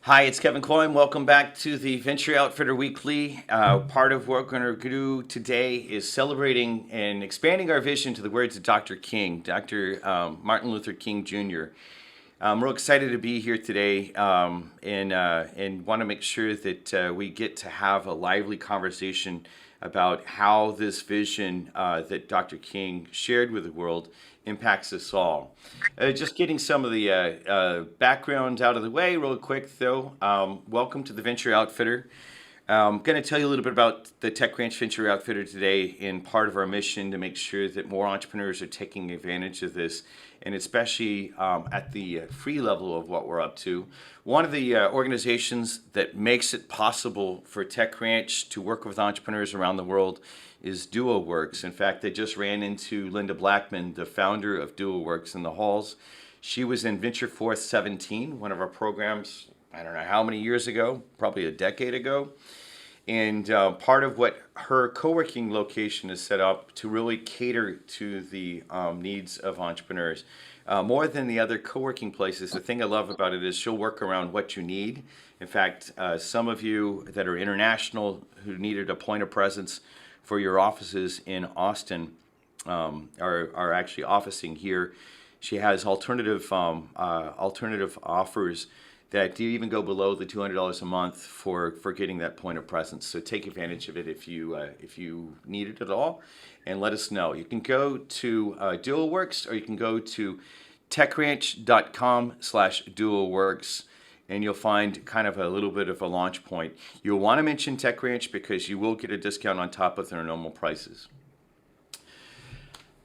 Hi, it's Kevin Coyne. Welcome back to the Venture Outfitter Weekly. Part of what we're going to do today is celebrating and expanding our vision to the words of Dr. King, Dr. Martin Luther King Jr. I'm real excited to be here today and want to make sure that we get to have a lively conversation about how this vision that Dr. King shared with the world impacts us all. Just getting some of the background out of the way real quick though. Welcome to the Venture Outfitter. I'm going to tell you a little bit about the Tech Ranch Venture Outfitter today in part of our mission to make sure that more entrepreneurs are taking advantage of this, and especially at the free level of what we're up to. One of the organizations that makes it possible for Tech Ranch to work with entrepreneurs around the world is DuoWorks. In fact, I just ran into Linda Blackman, the founder of DuoWorks, in the halls. She was in Venture Force 17, one of our programs, I don't know how many years ago, probably a decade ago. And part of what her co-working location is set up to really cater to the needs of entrepreneurs. More than the other co-working places, the thing I love about it is she'll work around what you need. In fact, some of you that are international who needed a point of presence for your offices in Austin are actually officing here. She has alternative offers that do even go below the $200 a month for getting that point of presence. So take advantage of it if you need it at all, and let us know. You can go to DuoWorks, or you can go to techranch.com/DuoWorks, and you'll find kind of a little bit of a launch point. You'll want to mention Tech Ranch because you will get a discount on top of their normal prices.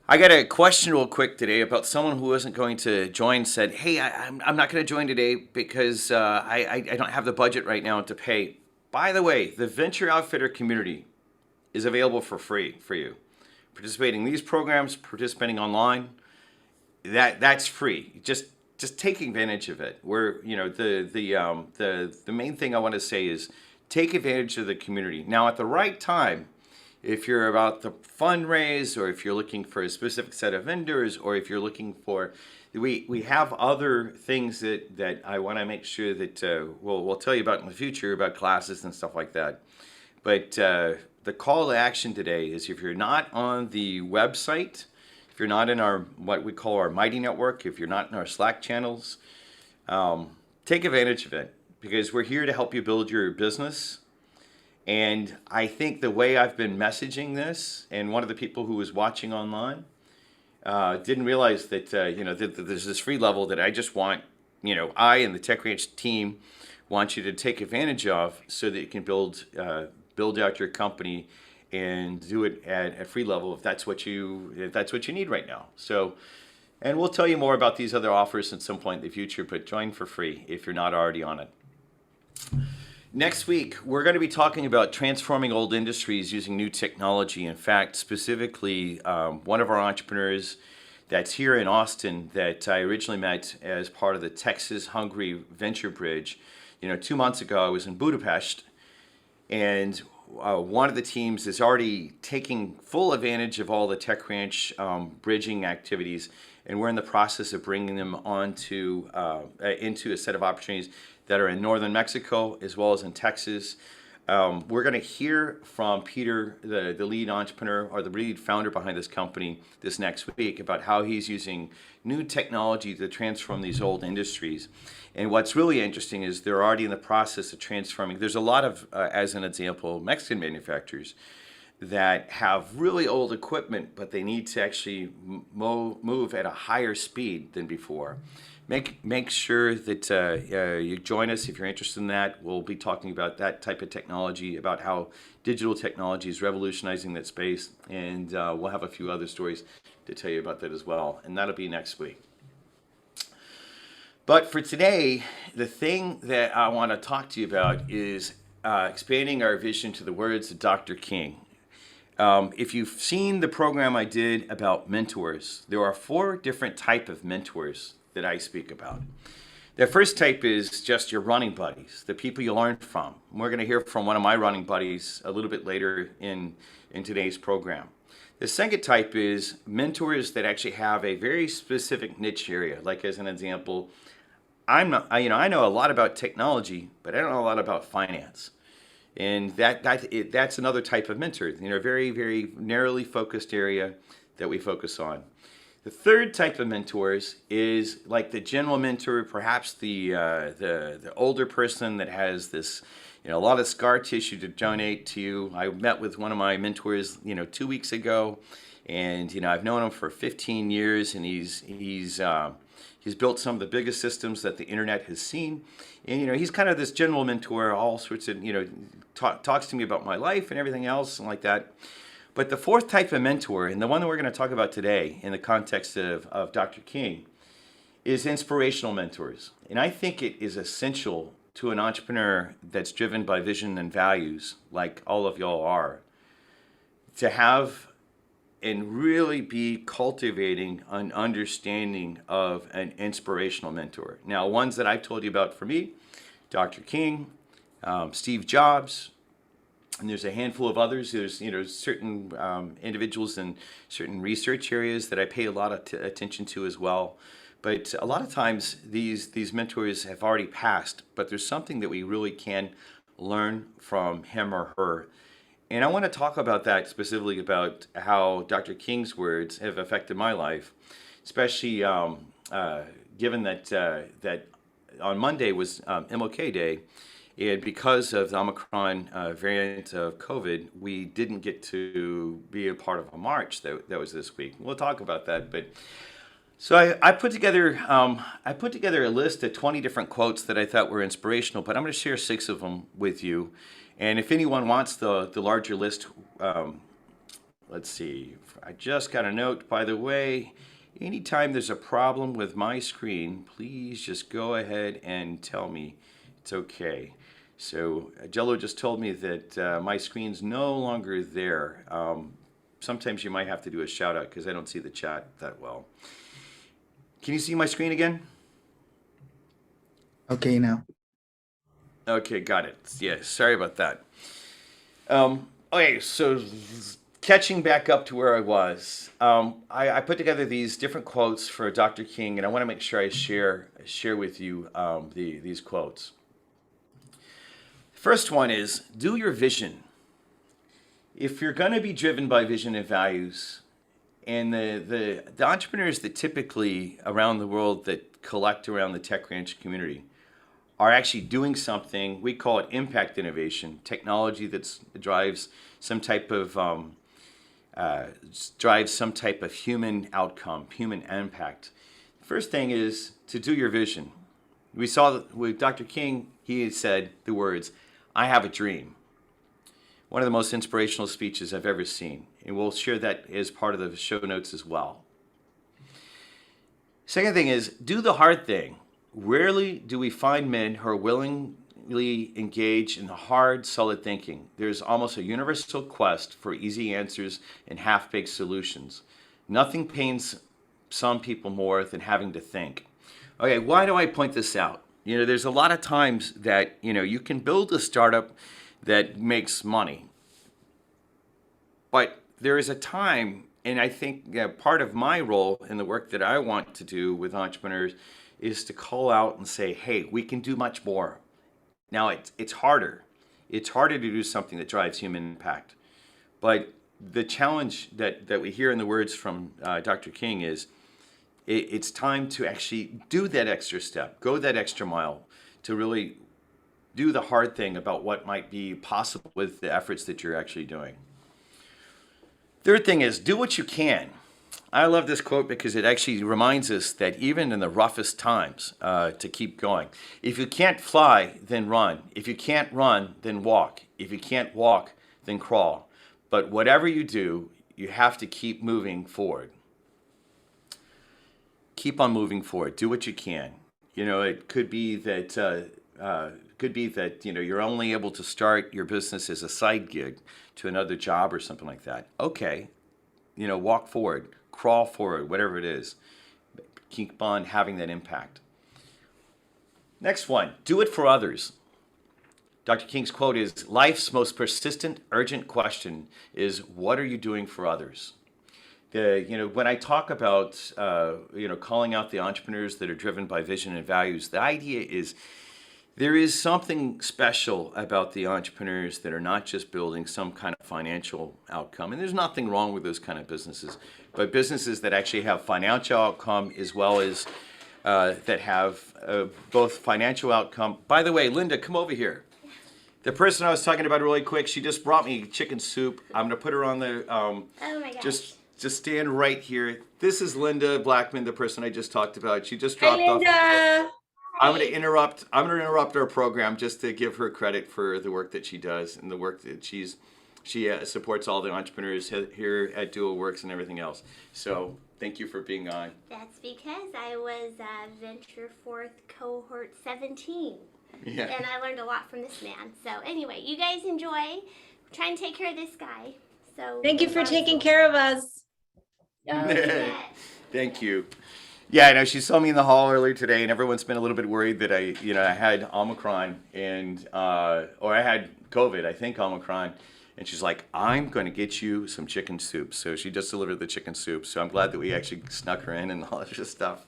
I got a question real quick today about someone who wasn't going to join. Said, hey, I'm not going to join today because I don't have the budget right now to pay. By the way, the Venture Outfitter community is available for free for you. Participating in these programs, participating online, that's free. Just take advantage of it. The main thing I want to say is take advantage of the community. Now, at the right time, if you're about to fundraise, or if you're looking for a specific set of vendors, or if you're looking for, we have other things that I want to make sure that we'll tell you about in the future, about classes and stuff like that. But the call to action today is, if you're not on the website, if you're not in our what we call our Mighty Network, if you're not in our Slack channels, take advantage of it, because we're here to help you build your business. And I think the way I've been messaging this, and one of the people who was watching online didn't realize that that there's this free level that I just want, I and the Tech Ranch team want you to take advantage of, so that you can build out your company and do it at a free level if that's what you need right now. So, and we'll tell you more about these other offers at some point in the future, but join for free if you're not already on it. Next week, we're going to be talking about transforming old industries using new technology. In fact, specifically, one of our entrepreneurs that's here in Austin that I originally met as part of the Texas-Hungary Venture Bridge. 2 months ago, I was in Budapest, and one of the teams is already taking full advantage of all the Tech Ranch bridging activities, and we're in the process of bringing them onto into a set of opportunities that are in northern Mexico as well as in Texas. We're going to hear from Peter, the lead entrepreneur or the lead founder behind this company, this next week, about how he's using new technology to transform these old industries. And what's really interesting is they're already in the process of transforming. There's a lot of, as an example, Mexican manufacturers that have really old equipment, but they need to actually move at a higher speed than before. Make sure that you join us if you're interested in that. We'll be talking about that type of technology, about how digital technology is revolutionizing that space, and we'll have a few other stories to tell you about that as well, and that'll be next week. But for today, the thing that I want to talk to you about is expanding our vision to the words of Dr. King. If you've seen the program I did about mentors, there are 4 different types of mentors that I speak about. The first type is just your running buddies, the people you learn from. We're going to hear from one of my running buddies a little bit later in today's program. The second type is mentors that actually have a very specific niche area. Like, as an example, I'm not, I know a lot about technology, but I don't know a lot about finance. And that's another type of mentor, very, very narrowly focused area that we focus on. The third type of mentors is like the general mentor, perhaps the older person that has this, a lot of scar tissue to donate to you. I met with one of my mentors, 2 weeks ago, and I've known him for 15 years, and he's built some of the biggest systems that the internet has seen, and he's kind of this general mentor, all sorts of talks to me about my life and everything else and like that. But the fourth type of mentor, and the one that we're going to talk about today in the context of Dr. King, is inspirational mentors. And I think it is essential to an entrepreneur that's driven by vision and values, like all of y'all are, to have and really be cultivating an understanding of an inspirational mentor. Now, ones that I've told you about for me, Dr. King, Steve Jobs, and there's a handful of others. There's certain individuals in certain research areas that I pay a lot of attention to as well. But a lot of times these mentors have already passed, but there's something that we really can learn from him or her. And I want to talk about that, specifically about how Dr. King's words have affected my life, especially given that on Monday was MLK Day. And because of the Omicron variant of COVID, we didn't get to be a part of a march that was this week. We'll talk about that. But so I put together a list of 20 different quotes that I thought were inspirational. But I'm going to share 6 of them with you. And if anyone wants the larger list, let's see. I just got a note, by the way. Anytime there's a problem with my screen, please just go ahead and tell me it's okay. So Jello just told me that my screen's no longer there. Sometimes you might have to do a shout out because I don't see the chat that well. Can you see my screen again? Okay, now. Okay, got it. Yeah, sorry about that. Okay, so catching back up to where I was, I put together these different quotes for Dr. King, and I want to make sure I share with you these quotes. First one is, do your vision. If you're going to be driven by vision and values, and the entrepreneurs that typically around the world that collect around the Tech Ranch community are actually doing something, we call it impact innovation, technology that drives some type of human outcome, human impact. First thing is to do your vision. We saw that with Dr. King, he said the words, "I have a dream." One of the most inspirational speeches I've ever seen, and we'll share that as part of the show notes as well. Second thing is, do the hard thing. Rarely do we find men who are willingly engaged in hard, solid thinking. There's almost a universal quest for easy answers and half-baked solutions. Nothing pains some people more than having to think. Okay, why do I point this out? There's a lot of times that, you can build a startup that makes money. But there is a time, and I think part of my role in the work that I want to do with entrepreneurs is to call out and say, hey, we can do much more. Now, it's harder. It's harder to do something that drives human impact. But the challenge that we hear in the words from Dr. King is, it's time to actually do that extra step, go that extra mile to really do the hard thing about what might be possible with the efforts that you're actually doing. Third thing is, do what you can. I love this quote because it actually reminds us that even in the roughest times, to keep going. If you can't fly, then run. If you can't run, then walk. If you can't walk, then crawl. But whatever you do, you have to keep moving forward. Keep on moving forward. Do what you can. It could be that you're only able to start your business as a side gig to another job or something like that. Okay, walk forward, crawl forward, whatever it is. Keep on having that impact. Next one, do it for others. Dr. King's quote is, life's most persistent, urgent question is, what are you doing for others? When I talk about, calling out the entrepreneurs that are driven by vision and values, the idea is there is something special about the entrepreneurs that are not just building some kind of financial outcome. And there's nothing wrong with those kind of businesses, but businesses that actually have financial outcome as well as that have both financial outcome. By the way, Linda, come over here. The person I was talking about really quick, she just brought me chicken soup. I'm going to put her on the, Oh my gosh. just stand right here. This is Linda Blackman, the person I just talked about. She just Hi, dropped off. Linda. I'm going to interrupt our program just to give her credit for the work that she does and the work that she supports all the entrepreneurs here at Dual Works and everything else. So thank you for being on. That's because I was Venture Forth Cohort 17. Yeah. And I learned a lot from this man. So anyway, you guys enjoy. Try and take care of this guy. So Thank you for taking care of us. Thank you. Yeah, I know she saw me in the hall earlier today, and everyone's been a little bit worried that I had Omicron or I had COVID. I think Omicron, and she's like, "I'm going to get you some chicken soup." So she just delivered the chicken soup. So I'm glad that we actually snuck her in and all that stuff.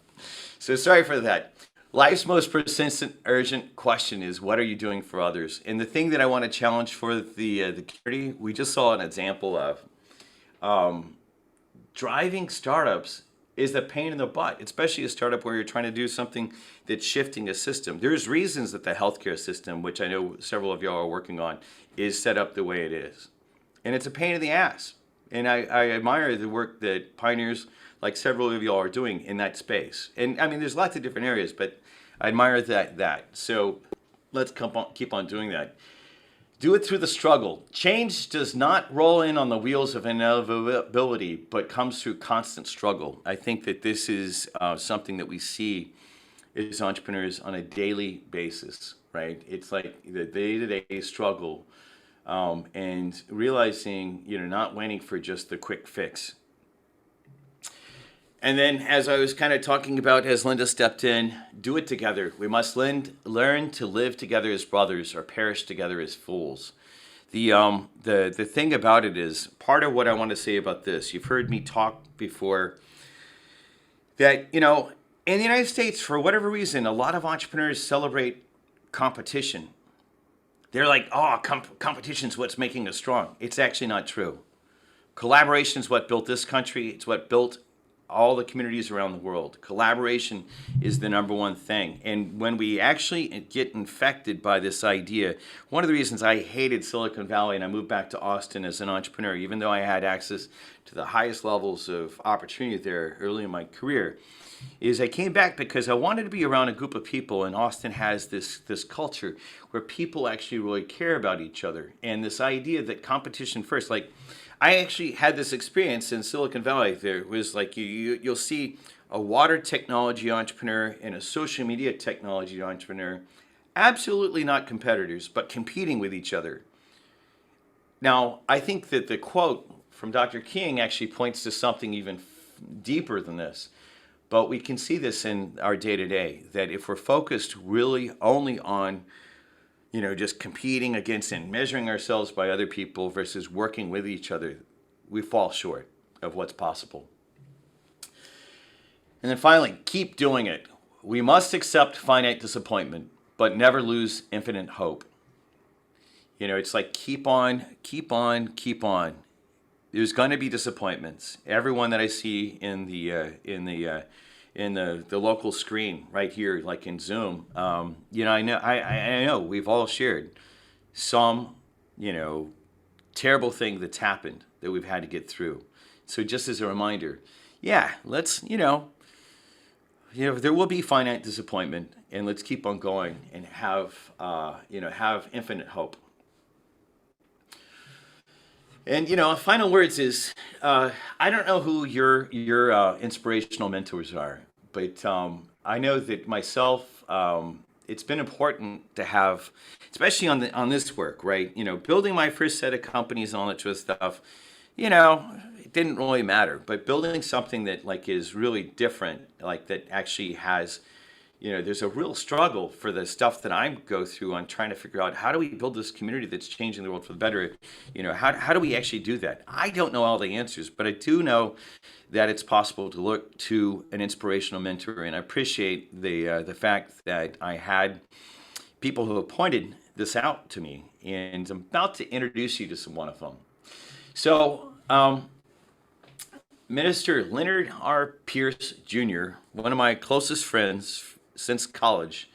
So sorry for that. Life's most persistent, urgent question is, what are you doing for others? And the thing that I want to challenge for the community, we just saw an example of driving startups is a pain in the butt, especially a startup where you're trying to do something that's shifting a system. There's reasons that the healthcare system, which I know several of y'all are working on, is set up the way it is. And it's a pain in the ass. And I admire the work that pioneers like several of y'all are doing in that space. And I mean, there's lots of different areas, but I admire that. So let's keep on doing that. Do it through the struggle. Change does not roll in on the wheels of inevitability, but comes through constant struggle. I think that this is something that we see as entrepreneurs on a daily basis, right? It's like the day-to-day struggle and realizing, not waiting for just the quick fix. And then, as I was kind of talking about, as Linda stepped in, do it together. We must learn to live together as brothers or perish together as fools. The thing about it is, part of what I want to say about this, you've heard me talk before, that, in the United States, for whatever reason, a lot of entrepreneurs celebrate competition. They're like, oh, competition's what's making us strong. It's actually not true. Collaboration is what built this country. It's what built all the communities around the world. Collaboration is the number one thing. And when we actually get infected by this idea, one of the reasons I hated Silicon Valley and I moved back to Austin as an entrepreneur, even though I had access to the highest levels of opportunity there early in my career, is I came back because I wanted to be around a group of people, and Austin has this culture where people actually really care about each other. And this idea that competition first, like, I actually had this experience in Silicon Valley. There was like, you'll see a water technology entrepreneur and a social media technology entrepreneur, absolutely not competitors, but competing with each other. Now, I think that the quote from Dr. King actually points to something even deeper than this. But we can see this in our day-to-day, that if we're focused really only on just competing against and measuring ourselves by other people versus working with each other, we fall short of what's possible. And then finally, keep doing it. We must accept finite disappointment, but never lose infinite hope. It's like keep on. There's going to be disappointments. Everyone that I see in the local screen right here, like in Zoom, I know we've all shared some, terrible thing that's happened that we've had to get through. So just as a reminder, let's, there will be finite disappointment, and let's keep on going and have infinite hope. And final words is, I don't know who your inspirational mentors are, but I know that myself, it's been important to have, especially on this work, right? Building my first set of companies and all that sort of stuff, it didn't really matter. But building something that is really different, that actually has, there's a real struggle for the stuff that I go through on trying to figure out how do we build this community that's changing the world for the better. How do we actually do that? I don't know all the answers, but I do know that it's possible to look to an inspirational mentor, and I appreciate the fact that I had people who have pointed this out to me, and I'm about to introduce you to one of them. So, Minister Leonard R. Pierce Jr., one of my closest friends since college,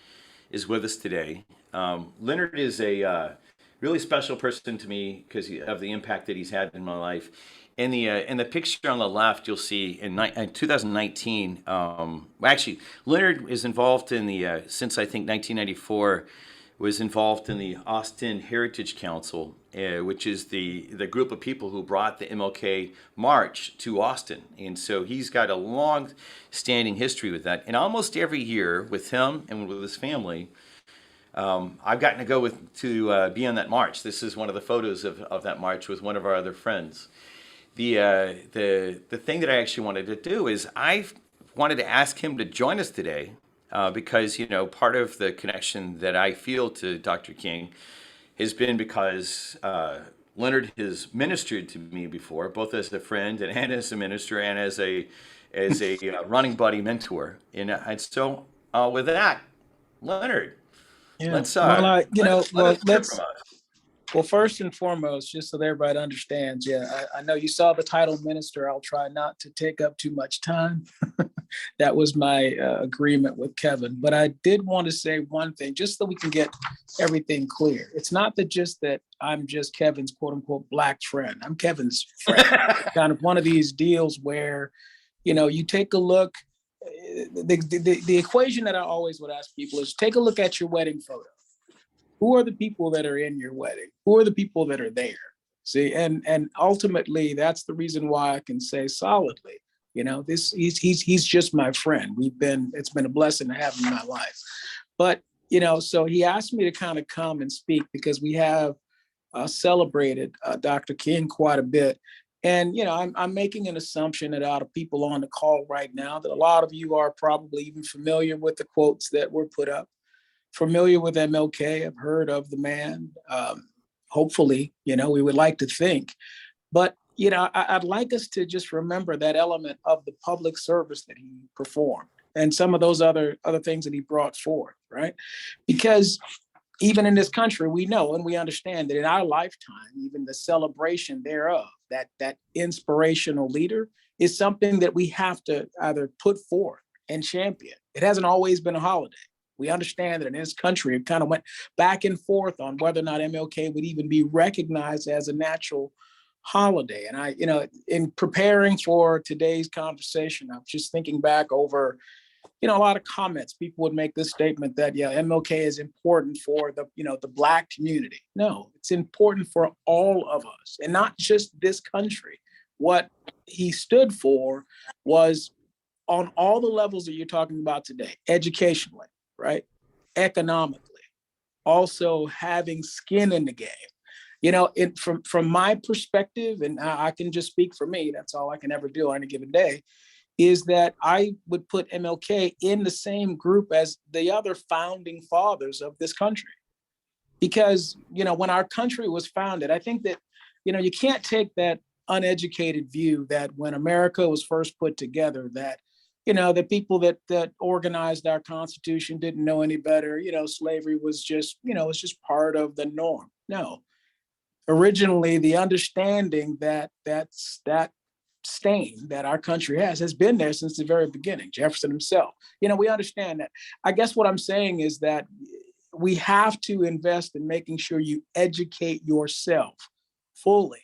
is with us today. Leonard is a really special person to me because of the impact that he's had in my life. In the picture on the left, you'll see in 2019. Actually, Leonard is involved in since I think 1994. Was involved in the Austin Heritage Council, which is the group of people who brought the MLK March to Austin. And so he's got a long-standing history with that. And almost every year with him and with his family, I've gotten to go to be on that march. This is one of the photos of that march with one of our other friends. The thing that I actually wanted to do is I wanted to ask him to join us today. Because, part of the connection that I feel to Dr. King has been because Leonard has ministered to me before, both as a friend and as a minister and as a running buddy mentor. And so with that, Leonard, Yeah. let's well, first and foremost, just so that everybody understands, I know you saw the title minister. I'll try not to take up too much time. That was my agreement with Kevin. But I did want to say one thing, just so we can get everything clear. It's not that I'm just Kevin's quote unquote black friend. I'm Kevin's friend. Kind of one of these deals where, you take a look. The equation that I always would ask people is take a look at your wedding photo. Who are the people that are in your wedding? Who are the people that are there? See, and ultimately, that's the reason why I can say solidly, he's just my friend. It's been a blessing to have him in my life. But, so he asked me to kind of come and speak because we have celebrated Dr. King quite a bit. And, I'm making an assumption that out of people on the call right now, that a lot of you are probably even familiar with the quotes that were put up. Familiar with MLK, I've heard of the man. Hopefully, we would like to think. But, I'd like us to just remember that element of the public service that he performed and some of those other things that he brought forth, right? Because even in this country, we know and we understand that in our lifetime, even the celebration thereof, that inspirational leader is something that we have to either put forth and champion. It hasn't always been a holiday. We understand that in this country, it kind of went back and forth on whether or not MLK would even be recognized as a natural holiday. And I, in preparing for today's conversation, I was just thinking back over, a lot of comments. People would make this statement that, MLK is important for the Black community. No, it's important for all of us and not just this country. What he stood for was on all the levels that you're talking about today, educationally, right? Economically, also having skin in the game. From my perspective, and I can just speak for me, that's all I can ever do on any given day, is that I would put MLK in the same group as the other founding fathers of this country. Because, when our country was founded, I think that, you can't take that uneducated view that when America was first put together, that the people that organized our Constitution didn't know any better. Slavery was just, it's just part of the norm. No. Originally, the understanding that stain that our country has been there since the very beginning. Jefferson himself. We understand that. I guess what I'm saying is that we have to invest in making sure you educate yourself fully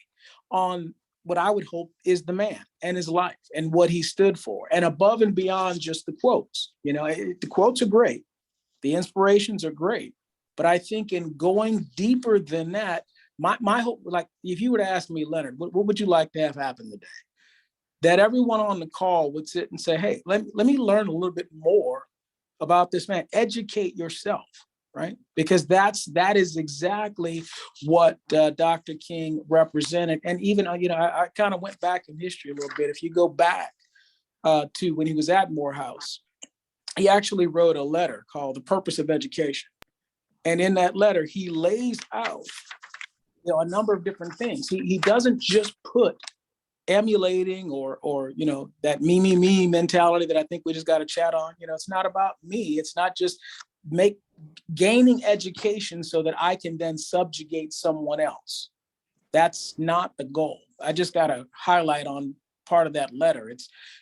on what I would hope is the man and his life and what he stood for, and above and beyond just the quotes. The quotes are great. The inspirations are great. But I think in going deeper than that, my hope, like if you were to ask me, Leonard, what would you like to have happen today? That everyone on the call would sit and say, hey, let me learn a little bit more about this man. Educate yourself. Right? Because that is exactly what Dr. King represented. And even, I kind of went back in history a little bit. If you go back to when he was at Morehouse, he actually wrote a letter called The Purpose of Education. And in that letter, he lays out, a number of different things. He doesn't just put emulating or that me mentality that I think we just got to chat on. It's not about me. It's not just gaining education so that I can then subjugate someone else. That's not the goal. I just got to highlight on part of that letter.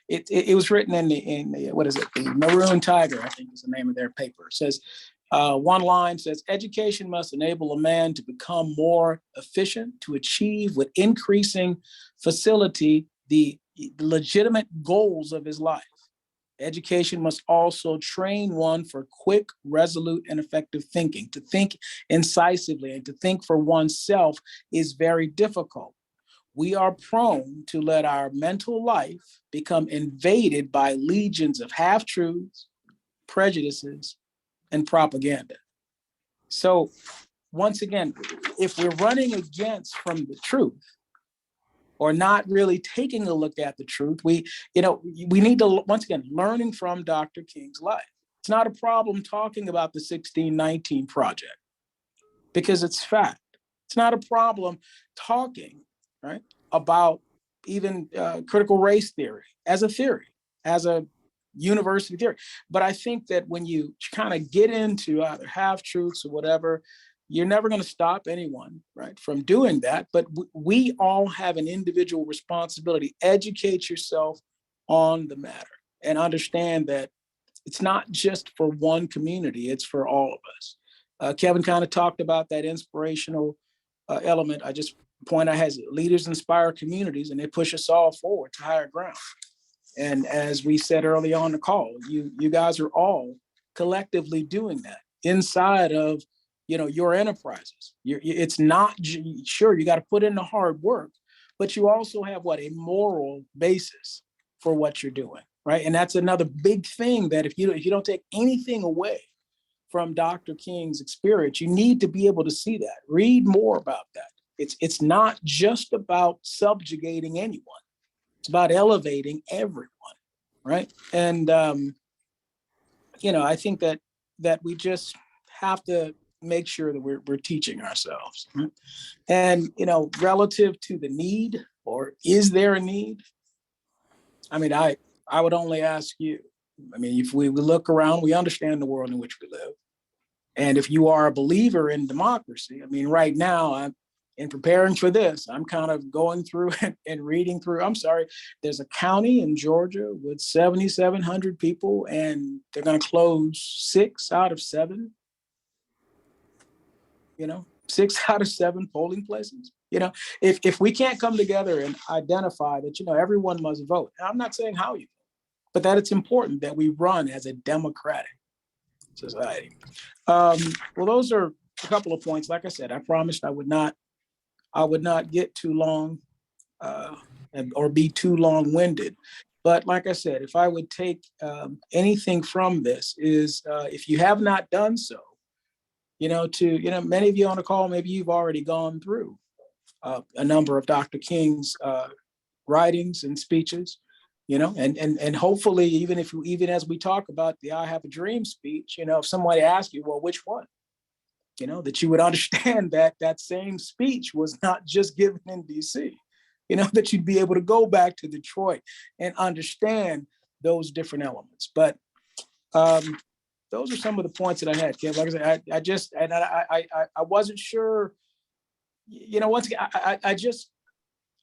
It was written in the what is it? The Maroon Tiger, I think is the name of their paper. It says, one line says, education must enable a man to become more efficient, to achieve with increasing facility the legitimate goals of his life. Education must also train one for quick, resolute, and effective thinking. To think incisively and to think for oneself is very difficult. We are prone to let our mental life become invaded by legions of half-truths, prejudices, and propaganda. So once again, if we're running against from the truth or not really taking a look at the truth, we need to, once again, learning from Dr. King's life. It's not a problem talking about the 1619 Project because it's fact. It's not a problem talking, right, about even critical race theory, as a university theory. But I think that when you kind of get into either half truths or whatever, you're never going to stop anyone, right, from doing that. But we all have an individual responsibility. Educate yourself on the matter and understand that it's not just for one community, it's for all of us. Kevin kind of talked about that inspirational element. I just point out has leaders inspire communities and they push us all forward to higher ground. And as we said early on the call, you guys are all collectively doing that inside of your enterprises. It's not sure you got to put in the hard work, but you also have a moral basis for what you're doing, right? And that's another big thing that if you don't take anything away from Dr. King's experience, you need to be able to see that. Read more about that. It's not just about subjugating anyone. It's about elevating everyone, right? And I think that we just have to make sure that we're teaching ourselves. Right? And relative to the need, or is there a need? I mean, I would only ask you. I mean, if we look around, we understand the world in which we live. And if you are a believer in democracy, I mean, right now, in preparing for this, I'm kind of going through and reading through. I'm sorry, there's a county in Georgia with 7,700 people, and they're going to close 6 out of 7. 6 out of 7 polling places. If we can't come together and identify that, everyone must vote. And I'm not saying how you vote, but that it's important that we run as a democratic society. Well, those are a couple of points. Like I said, I promised I would not get too long or be too long-winded. But like I said, if I would take anything from this is if you have not done so, many of you on the call, maybe you've already gone through a number of Dr. King's writings and speeches, and hopefully even as we talk about the I Have a Dream speech, if somebody asks you, well, which one? That you would understand that same speech was not just given in DC, that you'd be able to go back to Detroit and understand those different elements. But those are some of the points that I had, Kev. Like I said, I wasn't sure, once again,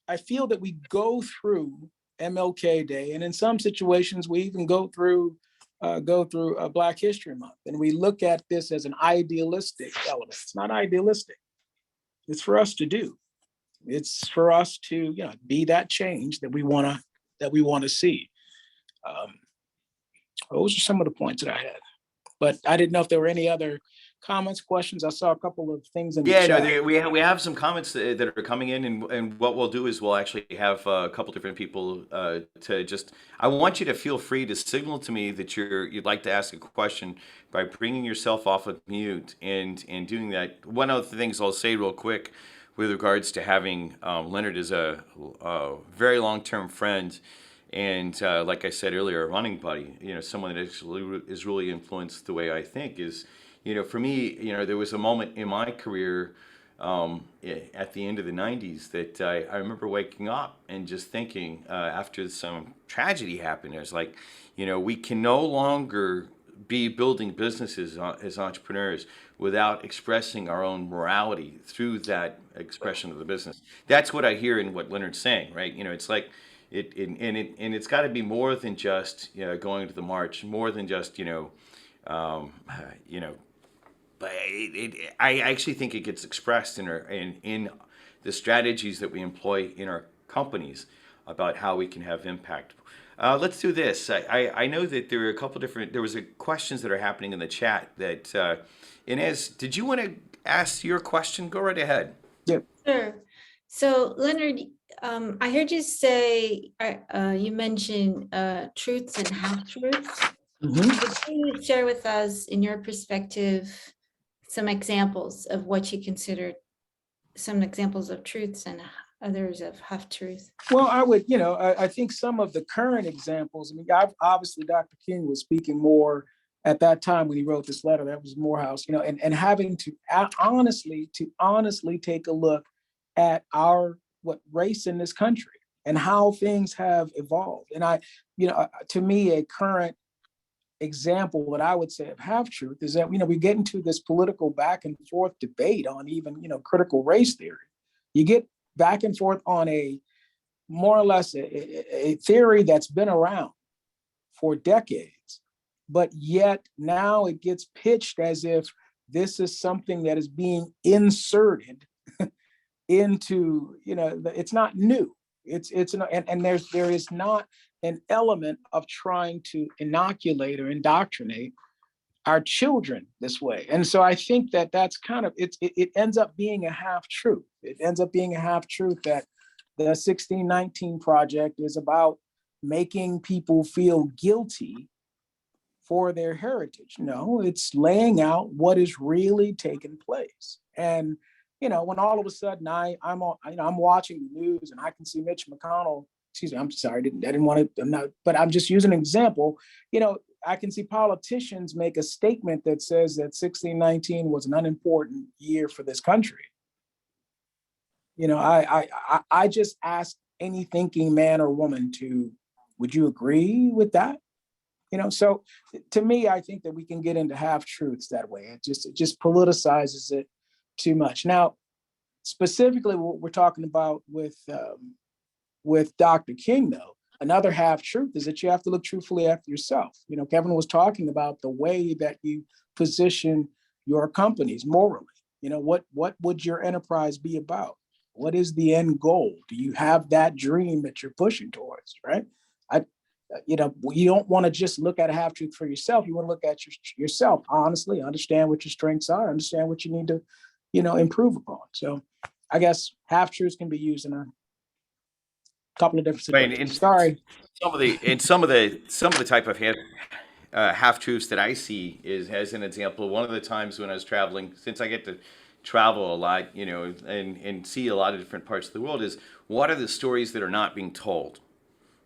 I feel that we go through MLK Day, and in some situations we even go through Black History Month, and we look at this as an idealistic element. It's not idealistic. It's for us to do. It's for us to be that change that we want to see. Those are some of the points that I had, but I didn't know if there were any other comments, questions. I saw a couple of things in the chat. No, we have some comments that are coming in, and what we'll do is we'll actually have a couple different people to just. I want you to feel free to signal to me that you'd like to ask a question by bringing yourself off of mute and doing that. One of the things I'll say real quick with regards to having Leonard as a very long-term friend And like I said earlier, a running buddy, someone that actually is really influenced the way I think is, for me, there was a moment in my career at the end of the 90s that I remember waking up and just thinking after some tragedy happened, I was like, we can no longer be building businesses as entrepreneurs without expressing our own morality through that expression of the business. That's what I hear in what Leonard's saying, right? It's like and it's got to be more than just going to the march, more than just um, you know. But I actually think it gets expressed in the strategies that we employ in our companies about how we can have impact. Let's do this. I know that there are a couple different. There was questions that are happening in the chat that Inez, did you want to ask your question? Go right ahead. Yep. Sure. So Leonard, I heard you say, you mentioned truths and half-truths. Could you share with us, in your perspective, some examples of what you consider some examples of truths and others of half-truth? Well, I would, I think some of the current examples, I mean, obviously Dr. King was speaking more at that time when he wrote this letter. That was Morehouse, and having to honestly take a look at our race in this country and how things have evolved. And to me, a current example that I would say of half-truth is that, we get into this political back and forth debate on even, critical race theory. You get back and forth on a more or less a theory that's been around for decades, but yet now it gets pitched as if this is something that is being inserted into, it's not new. And there is not an element of trying to inoculate or indoctrinate our children this way. And so I think that that's kind of, it ends up being a half truth. It ends up being a half truth that the 1619 Project is about making people feel guilty for their heritage. No, it's laying out what is really taking place. And when all of a sudden I'm watching the news and I can see Mitch McConnell. Excuse me, I'm sorry, I didn't want to. I'm not, but I'm just using an example. I can see politicians make a statement that says that 1619 was an unimportant year for this country. I just ask any thinking man or woman would you agree with that? So to me, I think that we can get into half truths that way. It just politicizes it too much. Now, specifically, what we're talking about with Dr. King, though, another half truth is that you have to look truthfully after yourself. Kevin was talking about the way that you position your companies morally. What would your enterprise be about? What is the end goal? Do you have that dream that you're pushing towards, right? You don't want to just look at a half truth for yourself. You want to look at yourself honestly, understand what your strengths are, understand what you need to, improve upon. So I guess half truths can be used in a couple of different situations. Right, Sorry. Some of the type of half truths that I see is, as an example, one of the times when I was traveling, since I get to travel a lot, and see a lot of different parts of the world, is what are the stories that are not being told,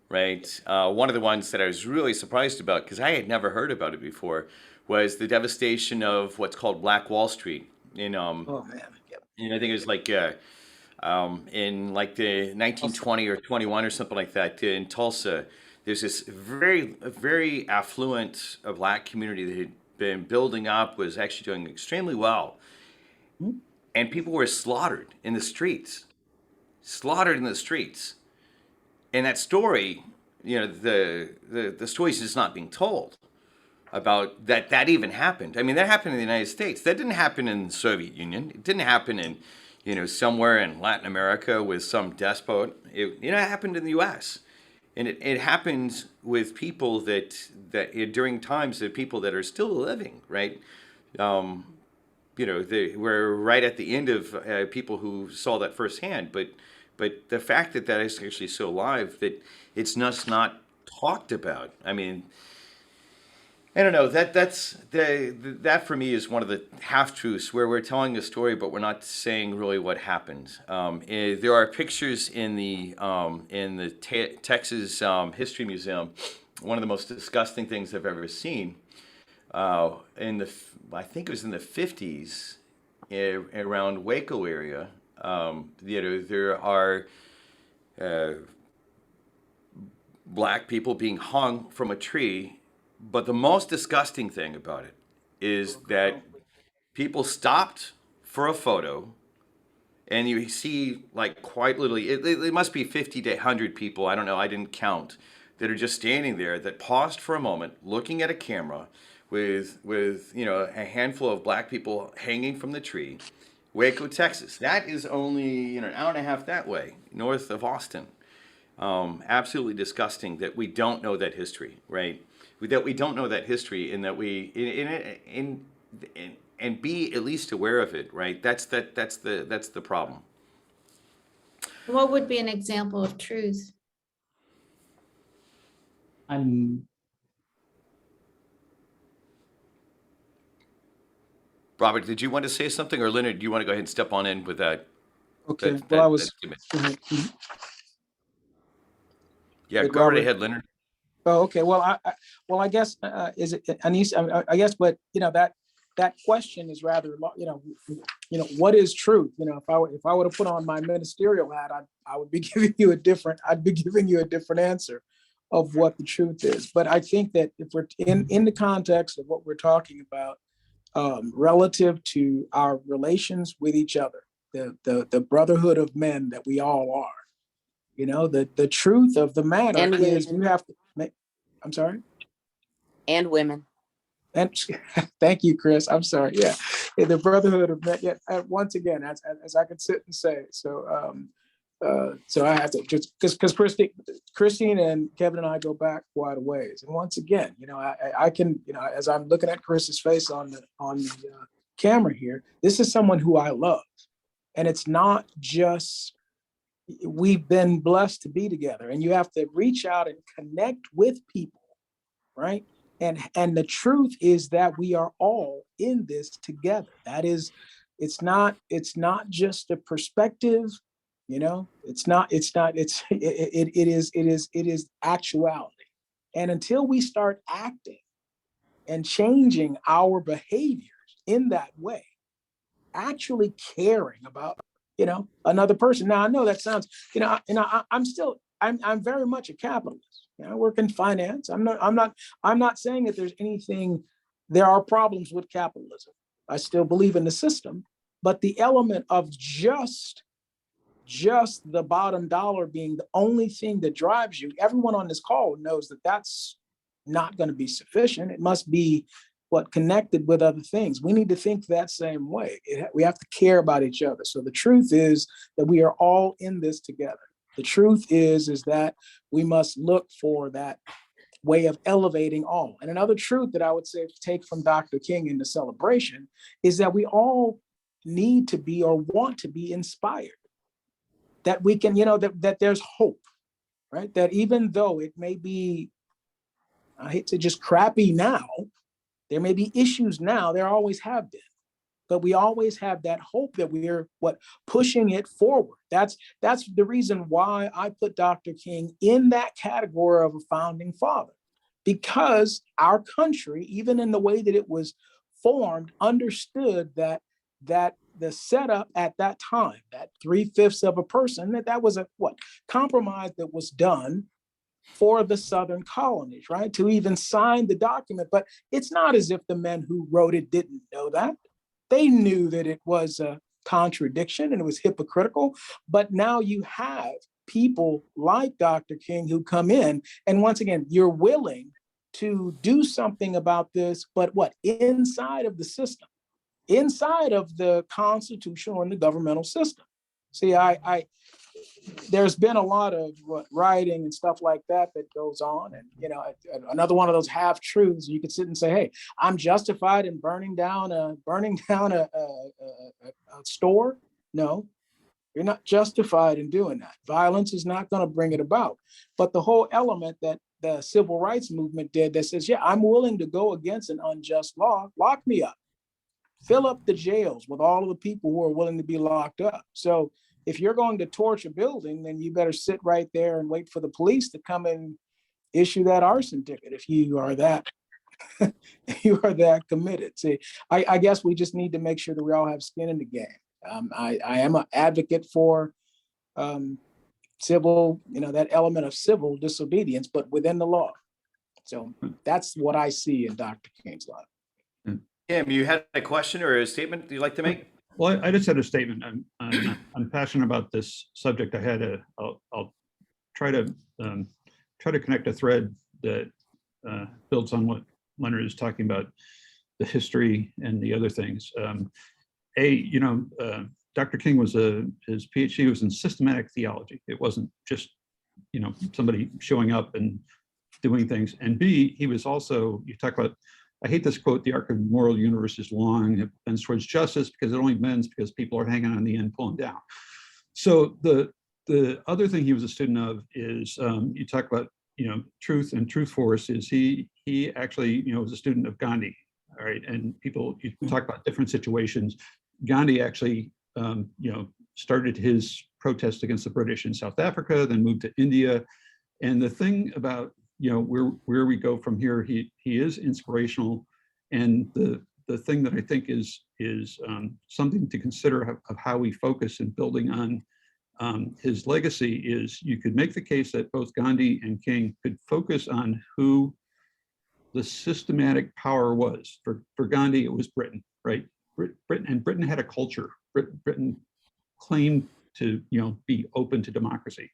right? One of the ones that I was really surprised about, because I had never heard about it before, was the devastation of what's called Black Wall Street in Oh man. Yep. I think it was like in like the 1920 or 21 or something like that in Tulsa. There's this very affluent Black community that had been building up, was actually doing extremely well, and people were slaughtered in the streets, And that story, the story is just not being told about that even happened. I mean, that happened in the United States. That didn't happen in the Soviet Union. It didn't happen in, somewhere in Latin America with some despot. It happened in the U.S. And it happens with people that during times of people that are still living, right? We're right at the end of people who saw that firsthand. But the fact that is actually so live that it's just not talked about. I mean, I don't know. That for me is one of the half truths where we're telling a story, but we're not saying really what happened. There are pictures in the Texas History Museum. One of the most disgusting things I've ever seen. I think it was in the 50s, around Waco area. There are black people being hung from a tree. But the most disgusting thing about it is that people stopped for a photo, and you see, like, quite literally, it must be 50 to 100 people, I don't know, I didn't count, that are just standing there that paused for a moment, looking at a camera with a handful of black people hanging from the tree. Waco, Texas. That is only an hour and a half that way, north of Austin. Absolutely disgusting that we don't know that history, right? That we don't know that history, and that we and be at least aware of it, right? That's the problem. What would be an example of truth? I'm Robert, did you want to say something, or Leonard, do you want to go ahead and step on in with that? Okay. that- Well, I that- was. that- Yeah, Hey, go right Robert. ahead, Leonard. Oh, okay. Well, I guess is it Anis? I guess, but that question is rather, what is truth? If I were to put on my ministerial hat, I would be giving you a different. I'd be giving you a different answer of what the truth is. But I think that if we're in the context of what we're talking about, relative to our relations with each other, the brotherhood of men that we all are, the truth of the matter And is women. you have to make. I'm sorry. And women. And thank you, Chris. I'm sorry. Yeah, the brotherhood of men. Yeah, once again, as I could sit and say. So I have to just because Christine and Kevin and I go back quite a ways. And once again, I can, as I'm looking at Chris's face on the camera here, this is someone who I love, and it's not just. We've been blessed to be together, and you have to reach out and connect with people, right? And the truth is that we are all in this together. That is, it's not just a perspective, it is actuality. And until we start acting and changing our behaviors in that way, actually caring about another person. Now I know that sounds, I'm very much a capitalist. I work in finance. I'm not saying that there's anything. There are problems with capitalism. I still believe in the system, but the element of just the bottom dollar being the only thing that drives you. Everyone on this call knows that that's not going to be sufficient. It must be connected with other things. We need to think that same way. We have to care about each other. So the truth is that we are all in this together. The truth is that we must look for that way of elevating all. And another truth that I would say take from Dr. King in the celebration is that we all need to be or want to be inspired. That we can, that there's hope, right? That even though it may be, I hate to just crappy now, there may be issues now, there always have been, but we always have that hope that we're pushing it forward. That's the reason why I put Dr. King in that category of a founding father, because our country, even in the way that it was formed, understood that the setup at that time, that 3/5 of a person, that was a compromise that was done for the Southern colonies, right? To even sign the document. But it's not as if the men who wrote it didn't know that. They knew that it was a contradiction and it was hypocritical. But now you have people like Dr. King who come in, and once again, you're willing to do something about this, but inside of the system, inside of the constitutional and the governmental system. See, there's been a lot of writing and stuff like that goes on. And, another one of those half truths, you could sit and say, hey, I'm justified in burning down a store. No, you're not justified in doing that. Violence is not going to bring it about. But the whole element that the civil rights movement did that says, yeah, I'm willing to go against an unjust law. Lock me up. Fill up the jails with all of the people who are willing to be locked up. So if you're going to torch a building, then you better sit right there and wait for the police to come and issue that arson ticket if you are that you are that committed. See, I guess we just need to make sure that we all have skin in the game. I am an advocate for civil, that element of civil disobedience, but within the law. So that's what I see in Dr. King's law. Kim, you had a question or a statement you'd like to make? Well, I just had a statement. I'm passionate about this subject. I'll try to connect a thread that builds on what Leonard is talking about, the history and the other things. Dr. King his PhD was in systematic theology. It wasn't just, somebody showing up and doing things. And B, he was also, you talk about, I hate this quote, the arc of the moral universe is long, it bends towards justice because it only bends because people are hanging on the end, pulling down. So the other thing he was a student of is, you talk about, truth and truth force, is he actually, was a student of Gandhi, all right? And you talk about different situations. Gandhi actually, started his protest against the British in South Africa, then moved to India. And the thing about, where we go from here, he is inspirational. And the thing that I think is something to consider of how we focus in building on his legacy is, you could make the case that both Gandhi and King could focus on who the systematic power was. For Gandhi, it was Britain, right? Britain had a culture. Britain claimed to, be open to democracy.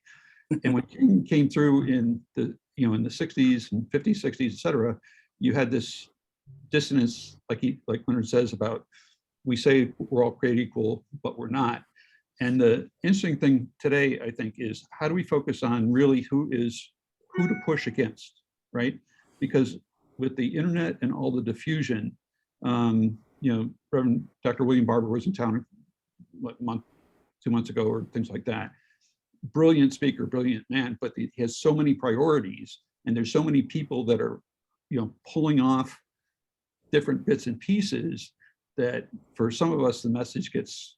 And when King came through in the 60s and 50s, 60s, et cetera, you had this dissonance, like Leonard says, about, we say we're all created equal, but we're not. And the interesting thing today, I think, is how do we focus on really who to push against, right? Because with the internet and all the diffusion, Reverend Dr. William Barber was in town a month, 2 months ago, or things like that. Brilliant speaker, brilliant man, but he has so many priorities, and there's so many people that are, pulling off different bits and pieces, that for some of us, the message gets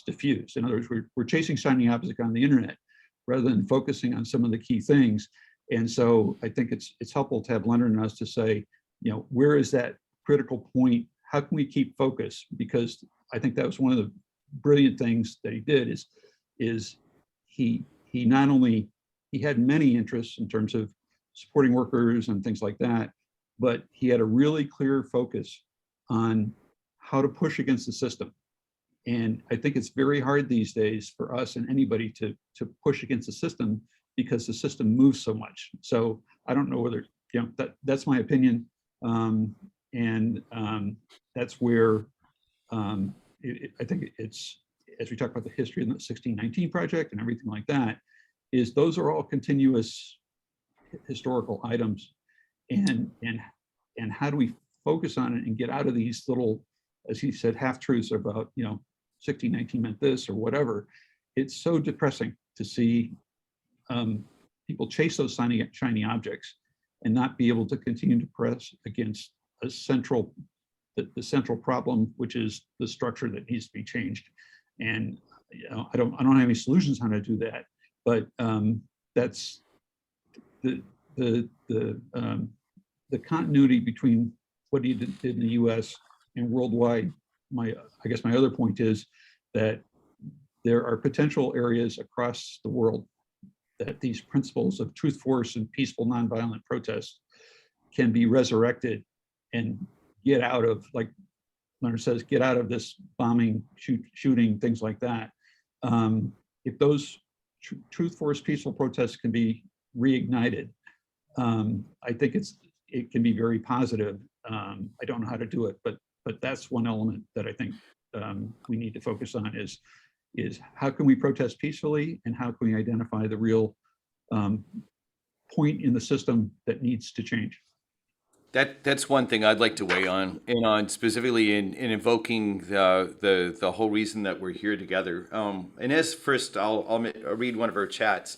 diffused. In other words, we're chasing shiny objects on the internet rather than focusing on some of the key things. And so I think it's helpful to have Leonard and us to say, where is that critical point? How can we keep focus? Because I think that was one of the brilliant things that he did is he not only, he had many interests in terms of supporting workers and things like that, but he had a really clear focus on how to push against the system. And I think it's very hard these days for us and anybody to push against the system, because the system moves so much. So I don't know whether, that's my opinion. That's where I think it's, as we talk about the history of the 1619 project and everything like that, is those are all continuous historical items. And how do we focus on it and get out of these little, as he said, half-truths about, 1619 meant this or whatever. It's so depressing to see people chase those shiny objects and not be able to continue to press against a central, the central problem, which is the structure that needs to be changed. And I don't have any solutions on how to do that, but that's the continuity between what he did in the U.S. and worldwide. I guess my other point is that there are potential areas across the world that these principles of truth force and peaceful nonviolent protest can be resurrected and get out of, like Leonard says, get out of this bombing, shooting, things like that. If those truth force peaceful protests can be reignited, I think it can be very positive. I don't know how to do it, but that's one element that I think we need to focus on is how can we protest peacefully, and how can we identify the real point in the system that needs to change. That's one thing I'd like to weigh on specifically in invoking the whole reason that we're here together. And as first, I'll read one of our chats.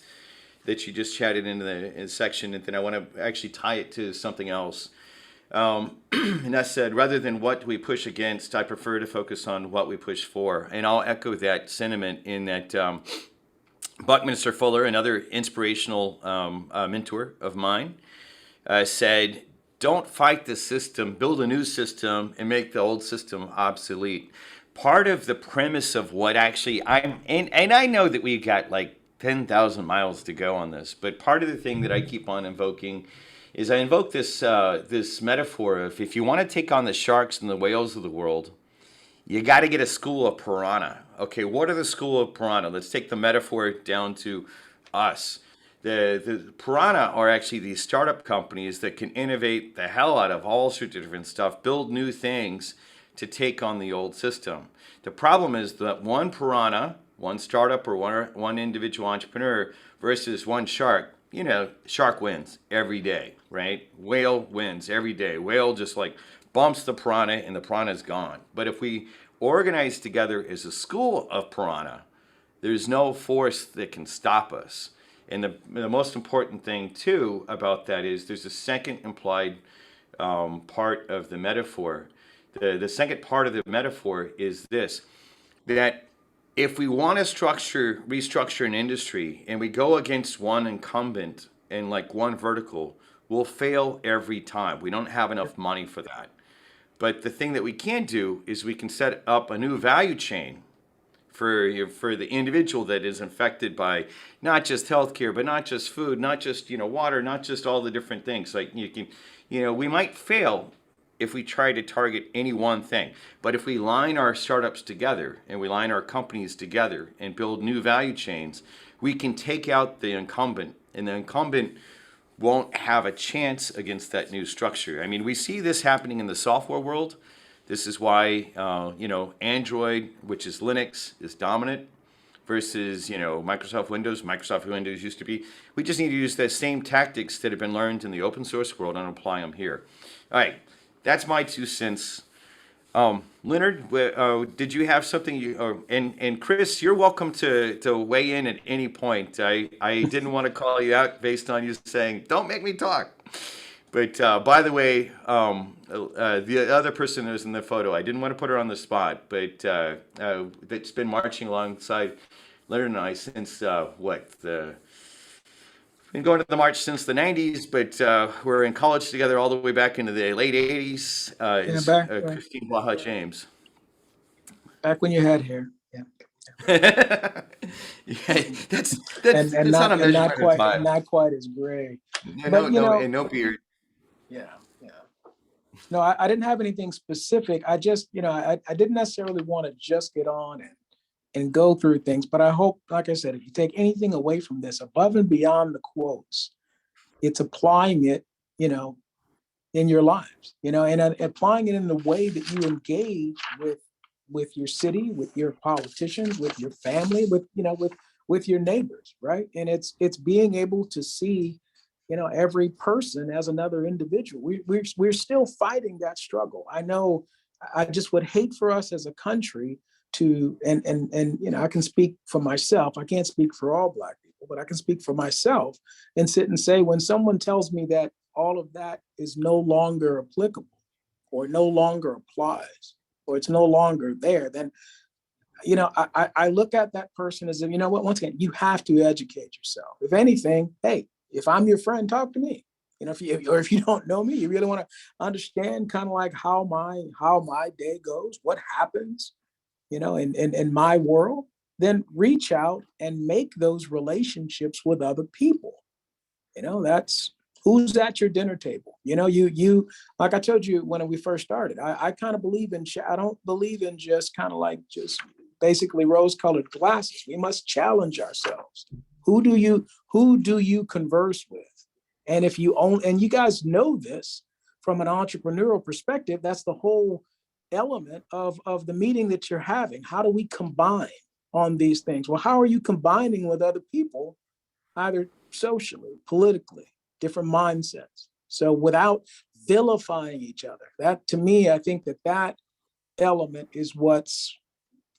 that you just chatted in the section, and then I want to actually tie it to something else. And that said, rather than what we push against, I prefer to focus on what we push for. And I'll echo that sentiment in that Buckminster Fuller, another inspirational mentor of mine, said, don't fight the system, build a new system and make the old system obsolete. Part of the premise of what actually and I know that we've got like 10,000 miles to go on this, but part of the thing that I keep on invoking is I invoke this this metaphor of, if you want to take on the sharks and the whales of the world, you got to get a school of piranha. Okay, what are the school of piranha? Let's take the metaphor down to us. The piranha are actually these startup companies that can innovate the hell out of all sorts of different stuff, build new things to take on the old system. The problem is that one piranha, one startup, or one individual entrepreneur versus one shark, you know, shark wins every day, right? Whale wins every day. Whale just like bumps the piranha and the piranha's gone. But if we organize together as a school of piranha, there's no force that can stop us. And the most important thing too about that is there's a second implied part of the metaphor. The second part of the metaphor is this, that if we want to restructure an industry and we go against one incumbent and like one vertical, we'll fail every time. We don't have enough money for that. But the thing that we can do is we can set up a new value chain for the individual that is affected by not just healthcare, but not just food, not just, you know, water, not just all the different things. Like we might fail if we try to target any one thing. But if we line our startups together and we line our companies together and build new value chains, we can take out the incumbent, and the incumbent won't have a chance against that new structure. I mean, we see this happening in the software world. This is why, Android, which is Linux, is dominant versus, Microsoft Windows. Microsoft Windows used to be. We just need to use the same tactics that have been learned in the open source world and apply them here. All right, that's my 2 cents. Leonard, did you have something? And Chris, you're welcome to weigh in at any point. I didn't want to call you out based on you saying, don't make me talk. But by the way, the other person who's in the photo, I didn't want to put her on the spot, but that's been marching alongside Leonard and I since been going to the march since the 90s, but we're in college together all the way back into the late 80s. Christine Blaha James. Back when you had hair. Yeah. Yeah, that's not a measurement of time. Not quite as gray. And no beard. Yeah. No, I didn't have anything specific. I just, I didn't necessarily want to just get on and go through things. But I hope, like I said, if you take anything away from this, above and beyond the quotes, it's applying it, in your lives, and applying it in the way that you engage with your city, with your politicians, with your family, with your neighbors, right? And it's being able to see, every person as another individual. We're still fighting that struggle. I know. I just would hate for us as a country to, and I can speak for myself. I can't speak for all Black people, but I can speak for myself and sit and say, when someone tells me that all of that is no longer applicable or no longer applies, or it's no longer there, then, I look at that person as if, what, once again, you have to educate yourself. If anything, hey, if I'm your friend, talk to me. If you don't know me, you really want to understand kind of like how my day goes, what happens, in my world, then reach out and make those relationships with other people. That's who's at your dinner table. You like I told you when we first started, I kind of believe I don't believe in just kind of like just basically rose-colored glasses. We must challenge ourselves. Who do you converse with? And if you own, and you guys know this from an entrepreneurial perspective, that's the whole element of the meeting that you're having. How do we combine on these things? Well, how are you combining with other people, either socially, politically, different mindsets? So without vilifying each other, that to me, I think that element is what's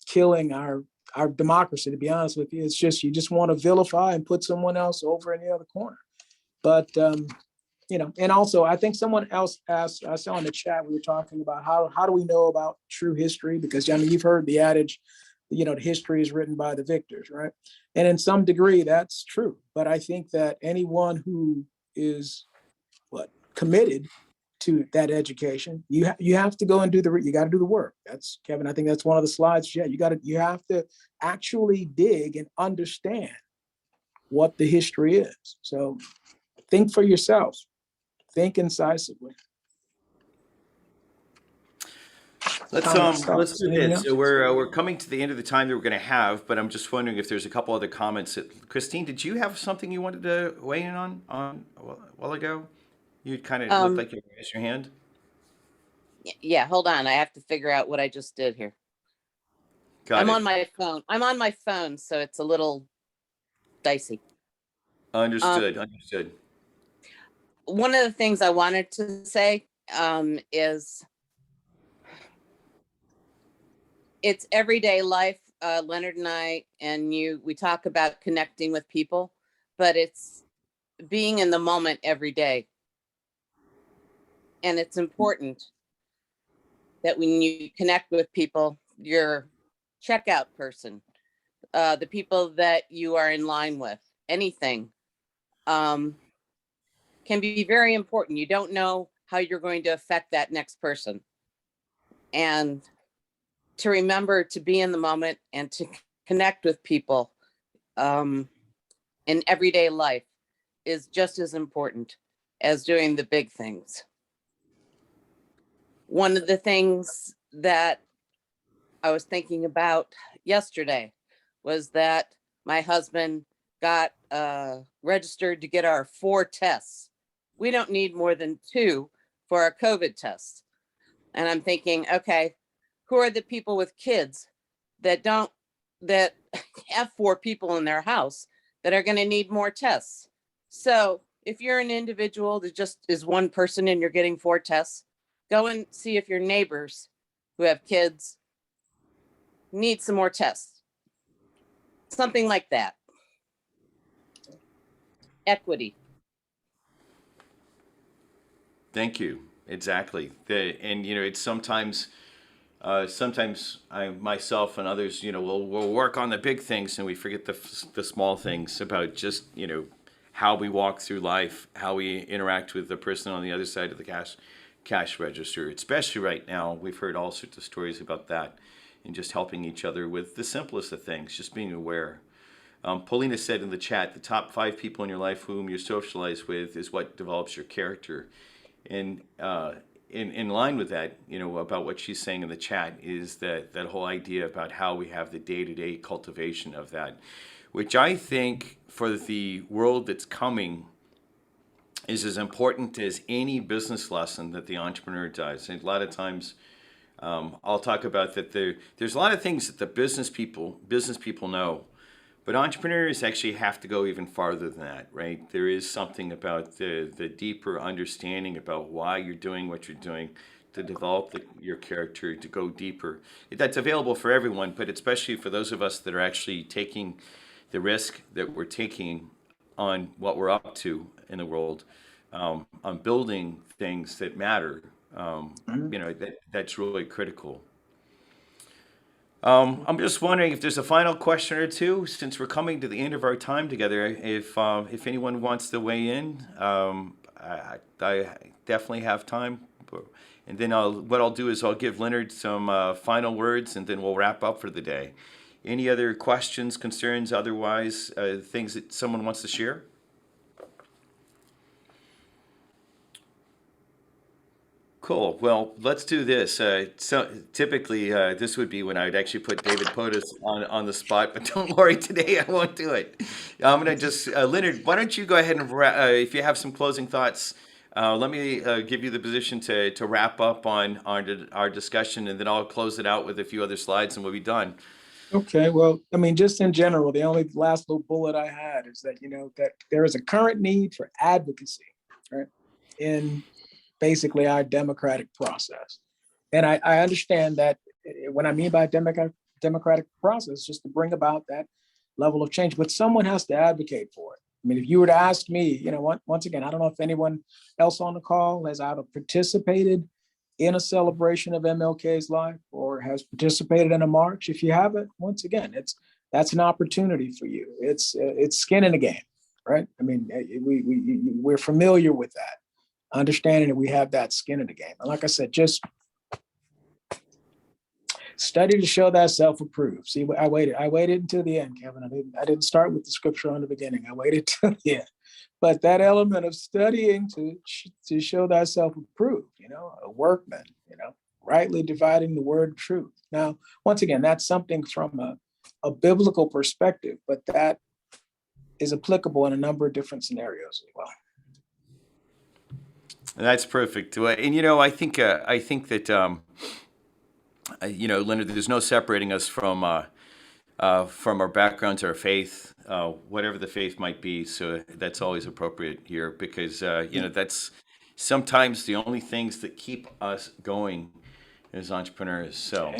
killing our our democracy, to be honest with you. It's just, you just want to vilify and put someone else over in the other corner. But, and also I think someone else asked, I saw in the chat, we were talking about how do we know about true history? Because you've heard the adage, the history is written by the victors, right? And in some degree that's true. But I think that anyone who is committed to that education, you have to go and you got to do the work. That's, Kevin, I think that's one of the slides. Yeah, you have to actually dig and understand what the history is. So think for yourselves, think incisively. Let's do this. So we're coming to the end of the time that we're going to have, but I'm just wondering if there's a couple other comments. Christine, did you have something you wanted to weigh in on a while ago? You kind of looked like you raised your hand. Yeah, hold on. I have to figure out what I just did here. I'm on my phone. I'm on my phone, so it's a little dicey. Understood. One of the things I wanted to say is it's everyday life. Leonard and I and we talk about connecting with people, but it's being in the moment every day. And it's important that when you connect with people, your checkout person, the people that you are in line with, anything can be very important. You don't know how you're going to affect that next person. And to remember to be in the moment and to connect with people in everyday life is just as important as doing the big things. One of the things that I was thinking about yesterday was that my husband got registered to get our 4 tests. We don't need more than 2 for our COVID tests. And I'm thinking, okay, who are the people with kids that have 4 people in their house that are going to need more tests? So if you're an individual that just is one person and you're getting 4 tests, go and see if your neighbors who have kids need some more tests. Something like that. Equity. Thank you. Exactly. It's sometimes I myself and others, we'll work on the big things and we forget the small things about just, how we walk through life, how we interact with the person on the other side of the cash register. Especially right now, we've heard all sorts of stories about that and just helping each other with the simplest of things, just being aware. Paulina said in the chat, the top 5 people in your life whom you socialize with is what develops your character. And in line with that, about what she's saying in the chat is that whole idea about how we have the day-to-day cultivation of that, which I think for the world that's coming is as important as any business lesson that the entrepreneur does. And a lot of times, I'll talk about that there's a lot of things that the business people know, but entrepreneurs actually have to go even farther than that, right? There is something about the deeper understanding about why you're doing what you're doing to develop your character, to go deeper. That's available for everyone, but especially for those of us that are actually taking the risk that we're taking on what we're up to in the world, on building things that matter. That's really critical. I'm just wondering if there's a final question or two, since we're coming to the end of our time together. If anyone wants to weigh in, I definitely have time. And then what I'll do is I'll give Leonard some final words, and then we'll wrap up for the day. Any other questions, concerns, otherwise, things that someone wants to share? Cool. Well, let's do this. So typically, this would be when I'd actually put David POTUS on the spot, but don't worry, today I won't do it. I'm going to just, Leonard, why don't you go ahead and, if you have some closing thoughts, let me give you the position to wrap up on our discussion, and then I'll close it out with a few other slides and we'll be done. Okay, well, I mean, just in general, the only last little bullet I had is that, that there is a current need for advocacy, right, in basically our democratic process. And I understand that when I mean by democratic process just to bring about that level of change. But someone has to advocate for it. I mean, if you were to ask me, you know, once again, I don't know if anyone else on the call has either participated in a celebration of MLK's life or has participated in a march. If you haven't, once again, that's an opportunity for you. It's skin in the game, right? I mean, we're familiar with that, understanding that we have that skin in the game. And like I said, just study to show thyself approved. See, I waited until the end, Kevin. I didn't start with the scripture on the beginning. I waited till the end. But that element of studying to show thyself approved, you know, a workman, you know, rightly dividing the word of truth. Now, once again, that's something from a biblical perspective, but that is applicable in a number of different scenarios as well. That's perfect. And you know, I think that you know, Leonard, there's no separating us from our backgrounds, our faith, whatever the faith might be. So that's always appropriate here because you know, that's sometimes the only things that keep us going as entrepreneurs. So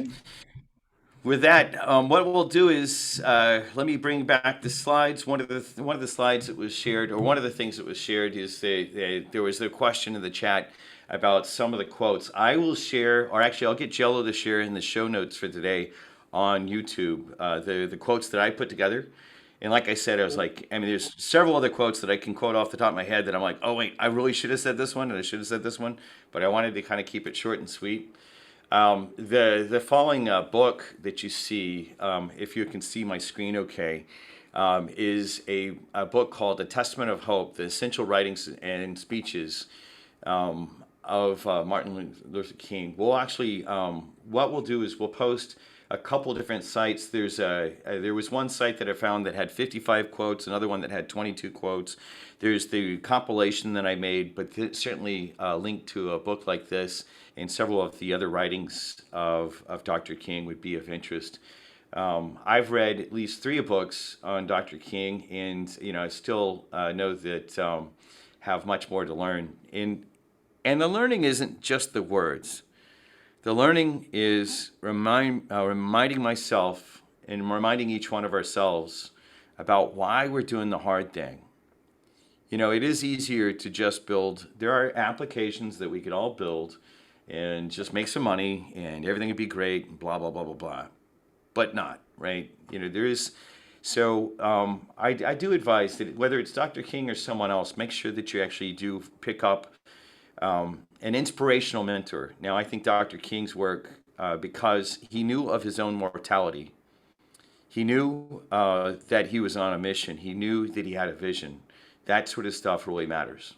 with that, what we'll do is let me bring back the slides. One of the slides that was shared, or one of the things that was shared, is there was a question in the chat about some of the quotes. I will share, or actually, I'll get Jello to share in the show notes for today on YouTube the quotes that I put together. And like I said, I was like, I mean, there's several other quotes that I can quote off the top of my head that I'm like, oh wait, I really should have said this one, and I should have said this one, but I wanted to kind of keep it short and sweet. The following book that you see, if you can see my screen okay, is a book called A Testament of Hope, The Essential Writings and Speeches of Martin Luther King. We'll actually, what we'll do is we'll post a couple different sites. There was one site that I found that had 55 quotes, another one that had 22 quotes. There's the compilation that I made, but certainly linked to a book like this and several of the other writings of Dr. King would be of interest. I've read at least 3 books on Dr. King, and you know, I still know that have much more to learn. And the learning isn't just the words. The learning is reminding myself and reminding each one of ourselves about why we're doing the hard thing. You know, it is easier to just build. There are applications that we could all build and just make some money and everything would be great and blah, blah, blah, blah, blah. But not, right? You know, there is. So I do advise that whether it's Dr. King or someone else, make sure that you actually do pick up an inspirational mentor. Now, I think Dr. King's work, because he knew of his own mortality, he knew that he was on a mission. He knew that he had a vision. That sort of stuff really matters.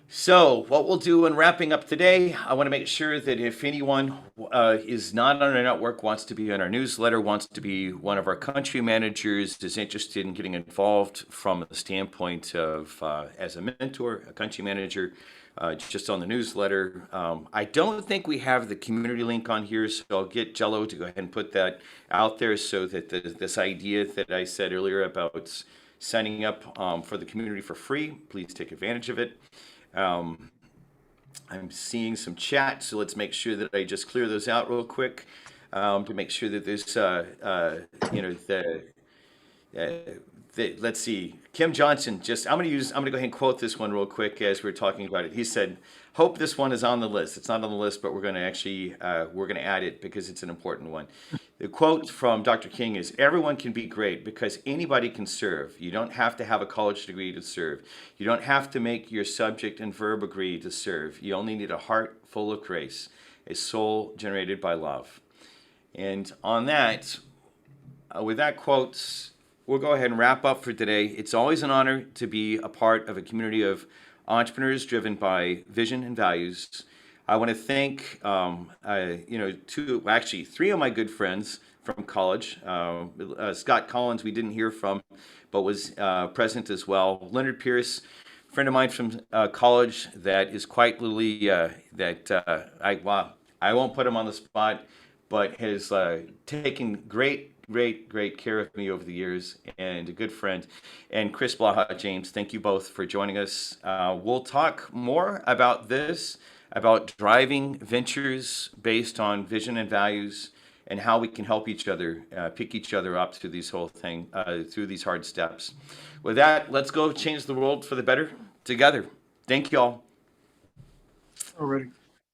So what we'll do in wrapping up today, I want to make sure that if anyone is not on our network, wants to be on our newsletter, wants to be one of our country managers, is interested in getting involved from the standpoint of as a mentor, a country manager, just on the newsletter. I don't think we have the community link on here, so I'll get Jello to go ahead and put that out there so that this idea that I said earlier about signing up for the community for free, please take advantage of it. I'm seeing some chat, so let's make sure that I just clear those out real quick to make sure that there's, you know, let's see. Kim Johnson, I'm gonna go ahead and quote this one real quick as we're talking about it. He said, "Hope this one is on the list." It's not on the list, but we're gonna actually we're gonna add it because it's an important one. The quote from Dr. King is, "Everyone can be great because anybody can serve. You don't have to have a college degree to serve. You don't have to make your subject and verb agree to serve. You only need a heart full of grace, a soul generated by love." And on that, with that quote, we'll go ahead and wrap up for today. It's always an honor to be a part of a community of entrepreneurs driven by vision and values. I want to thank, you know, 3 of my good friends from college. Scott Collins, we didn't hear from, but was present as well. Leonard Pierce, friend of mine from college, that is quite literally I won't put him on the spot, but has taken great care of me over the years, and a good friend. And Chris Blaha, James, thank you both for joining us. We'll talk more about this, about driving ventures based on vision and values and how we can help each other, pick each other up through these through these hard steps. With that, let's go change the world for the better together. Thank you all. Already.